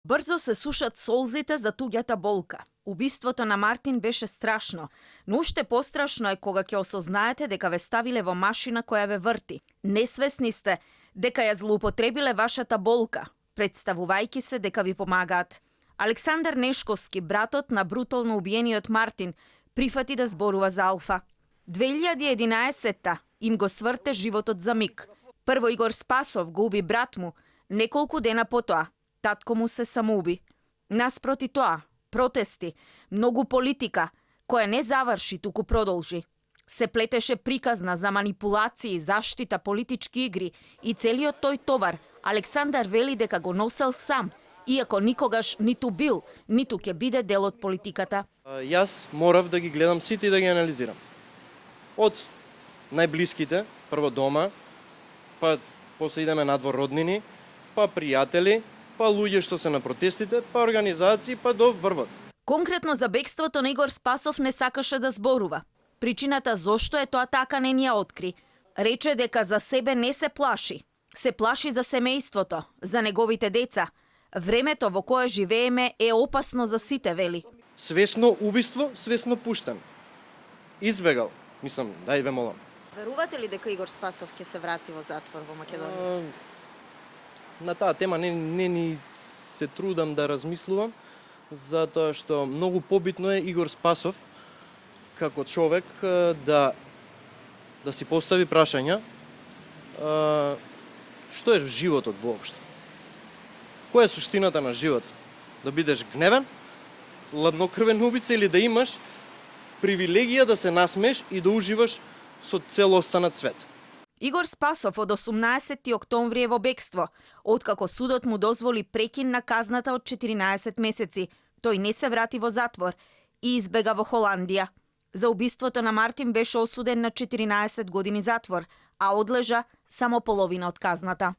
Брзо се сушат солзите за туѓата болка. Убиството на Мартин беше страшно, но уште пострашно е кога ќе осознаете дека ве ставиле во машина која ве врти. Несвесни сте дека ја злоупотребиле вашата болка, представувајќи се дека ви помагаат. Александар Нешковски, братот на брутално убиениот Мартин, прифати да зборува за Алфа. 2011-та им го сврте животот за миг. Прво Игор Спасов го уби брат му, неколку дена потоа татко му се самоуби. Наспроти тоа, протести, многу политика, која не заврши, туку продолжи. Се плетеше приказна за манипулации, заштита, политички игри и целиот тој товар Александар вели дека го носел сам, иако никогаш ниту бил, ниту ќе биде дел од политиката. Јас морав да ги гледам сите и да ги анализирам. Од најблиските, прво дома, па после идеме надвор роднини, па пријатели, па луѓе што се на протестите, па организации, па до врвот. Конкретно за бегството на Игор Спасов не сакаше да зборува. Причината зошто е тоа така не ни ја откри. Рече дека за себе не се плаши. Се плаши за семејството, за неговите деца. Времето во кое живееме е опасно за сите, вели. Свесно убиство, свесно пуштен. Избегал. Мислам, дај ве молам. Верувате ли дека Игор Спасов ќе се врати во затвор во Македонија? На таа тема не ни се трудам да размислувам, затоа што многу побитно е Игор Спасов како човек да си постави прашања што е животот воопшто. Која е суштината на животот? Да бидеш гневен, ладнокрвен убица или да имаш привилегија да се насмееш и да уживаш со цел останат свет? Игор Спасов од 18 октомври е во бегство, откако судот му дозволи прекин на казната од 14 месеци. Тој не се врати во затвор и избега во Холандија. За убиството на Мартин беше осуден на 14 години затвор, а одлежа само половина од казната.